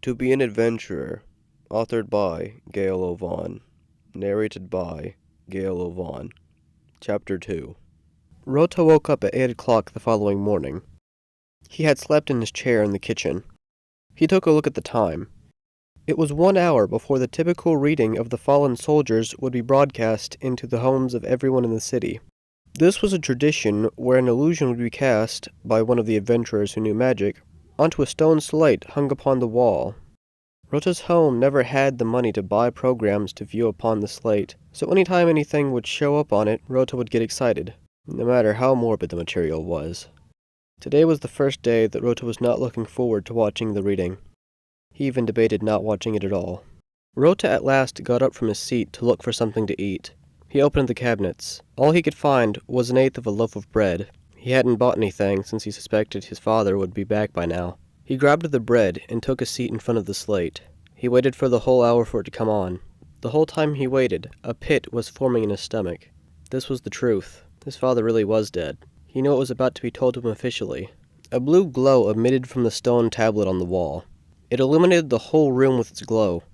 To Be an Adventurer, authored by Gail O'Vaughn, narrated by Gail O'Vaughn. Chapter 2. Rota woke up at 8 o'clock the following morning. He had slept in his chair in the kitchen. He took a look at the time. It was 1 hour before the typical reading of the fallen soldiers would be broadcast into the homes of everyone in the city. This was a tradition where an illusion would be cast, by one of the adventurers who knew magic, onto a stone slate hung upon the wall. Rota's home never had the money to buy programs to view upon the slate, so anytime anything would show up on it, Rota would get excited, no matter how morbid the material was. Today was the first day that Rota was not looking forward to watching the reading. He even debated not watching it at all. Rota at last got up from his seat to look for something to eat. He opened the cabinets. All he could find was 1/8 of a loaf of bread. He hadn't bought anything since he suspected his father would be back by now. He grabbed the bread and took a seat in front of the slate. He waited for the whole hour for it to come on. The whole time he waited, a pit was forming in his stomach. This was the truth. His father really was dead. He knew it was about to be told to him officially. A blue glow emitted from the stone tablet on the wall. It illuminated the whole room with its glow.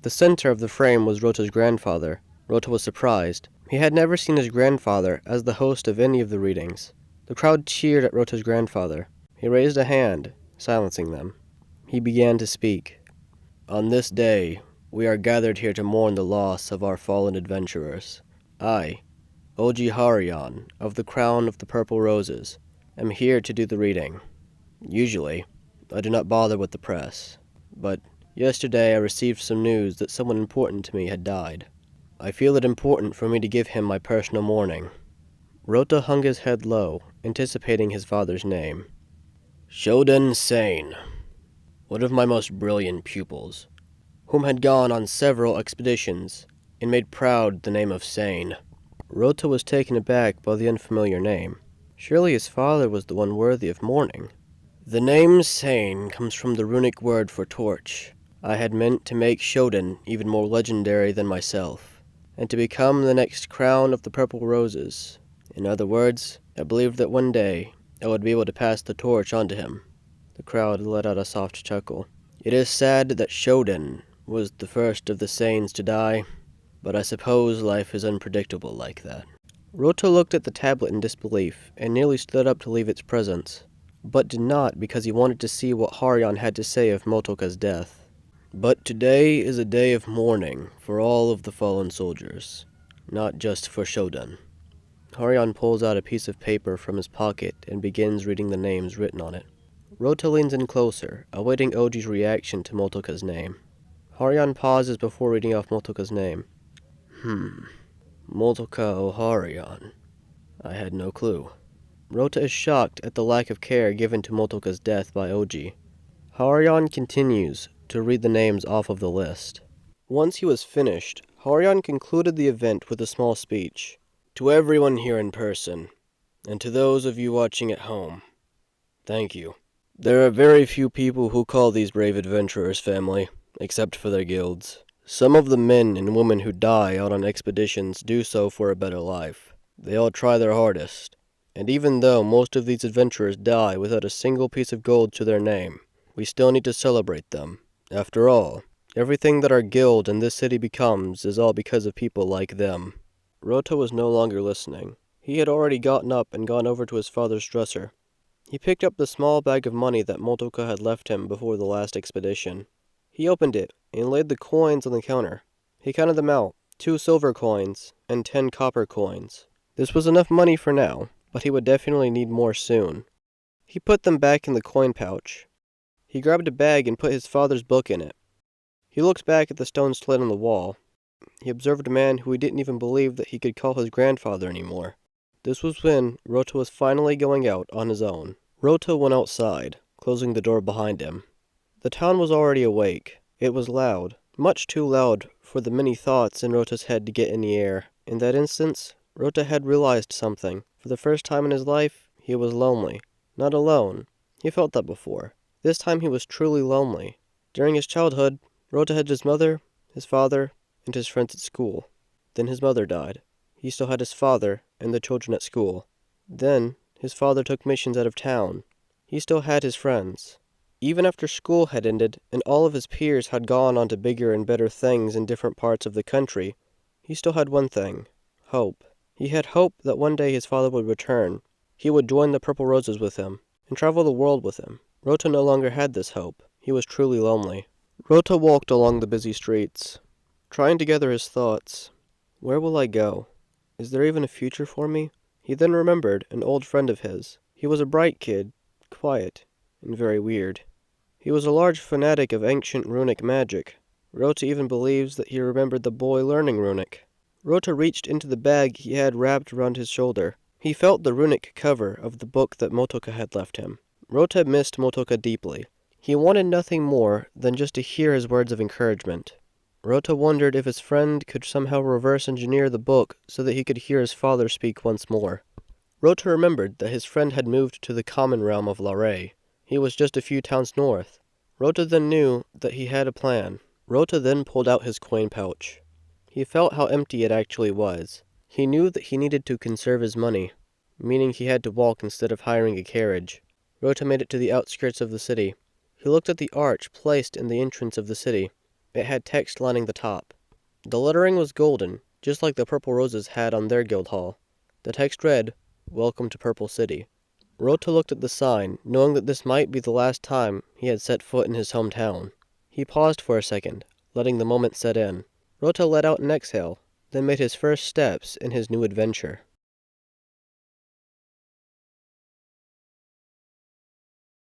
The center of the frame was Rota's grandfather. Rota was surprised. He had never seen his grandfather as the host of any of the readings. The crowd cheered at Rota's grandfather. He raised a hand, silencing them. He began to speak. On this day, we are gathered here to mourn the loss of our fallen adventurers. I, Oji Harion, of the Crown of the Purple Roses, am here to do the reading. Usually, I do not bother with the press, but yesterday I received some news that someone important to me had died. I feel it important for me to give him my personal mourning. Rota hung his head low, anticipating his father's name. Shoden Sane, one of my most brilliant pupils, whom had gone on several expeditions and made proud the name of Sane. Rota was taken aback by the unfamiliar name. Surely his father was the one worthy of mourning. The name Sane comes from the runic word for torch. I had meant to make Shoden even more legendary than myself, and to become the next Crown of the Purple Roses. In other words, I believed that one day I would be able to pass the torch on to him. The crowd let out a soft chuckle. It is sad that Shoden was the first of the Sanes to die, but I suppose life is unpredictable like that. Rota looked at the tablet in disbelief and nearly stood up to leave its presence, but did not because he wanted to see what Harion had to say of Motoka's death. But today is a day of mourning for all of the fallen soldiers, not just for Shoden. Harion pulls out a piece of paper from his pocket and begins reading the names written on it. Rota leans in closer, awaiting Oji's reaction to Motoka's name. Harion pauses before reading off Motoka's name. Motoka O'Harion. I had no clue. Rota is shocked at the lack of care given to Motoka's death by Oji. Harion continues to read the names off of the list. Once he was finished, Harion concluded the event with a small speech. To everyone here in person, and to those of you watching at home, thank you. There are very few people who call these brave adventurers family, except for their guilds. Some of the men and women who die out on expeditions do so for a better life. They all try their hardest, and even though most of these adventurers die without a single piece of gold to their name, we still need to celebrate them. After all, everything that our guild and this city becomes is all because of people like them. Rota was no longer listening. He had already gotten up and gone over to his father's dresser. He picked up the small bag of money that Motoka had left him before the last expedition. He opened it and laid the coins on the counter. He counted them out, 2 silver coins and 10 copper coins. This was enough money for now, but he would definitely need more soon. He put them back in the coin pouch. He grabbed a bag and put his father's book in it. He looked back at the stone slate on the wall. He observed a man who he didn't even believe that he could call his grandfather anymore. This was when Rota was finally going out on his own. Rota went outside, closing the door behind him. The town was already awake. It was loud, much too loud for the many thoughts in Rota's head to get in the air. In that instance, Rota had realized something. For the first time in his life, he was lonely. Not alone. He felt that before. This time he was truly lonely. During his childhood, Rota had his mother, his father, and his friends at school. Then his mother died. He still had his father and the children at school. Then his father took missions out of town. He still had his friends. Even after school had ended and all of his peers had gone on to bigger and better things in different parts of the country, he still had one thing: hope. He had hope that one day his father would return. He would join the Purple Roses with him and travel the world with him. Rota no longer had this hope. He was truly lonely. Rota walked along the busy streets, trying to gather his thoughts. Where will I go? Is there even a future for me? He then remembered an old friend of his. He was a bright kid, quiet, and very weird. He was a large fanatic of ancient runic magic. Rota even believes that he remembered the boy learning runic. Rota reached into the bag he had wrapped around his shoulder. He felt the runic cover of the book that Motoka had left him. Rota missed Motoka deeply. He wanted nothing more than just to hear his words of encouragement. Rota wondered if his friend could somehow reverse engineer the book so that he could hear his father speak once more. Rota remembered that his friend had moved to the common realm of Larray. He was just a few towns north. Rota then knew that he had a plan. Rota then pulled out his coin pouch. He felt how empty it actually was. He knew that he needed to conserve his money, meaning he had to walk instead of hiring a carriage. Rota made it to the outskirts of the city. He looked at the arch placed in the entrance of the city. It had text lining the top. The lettering was golden, just like the Purple Roses had on their guild hall. The text read, "Welcome to Purple City." Rota looked at the sign, knowing that this might be the last time he had set foot in his hometown. He paused for a second, letting the moment set in. Rota let out an exhale, then made his first steps in his new adventure.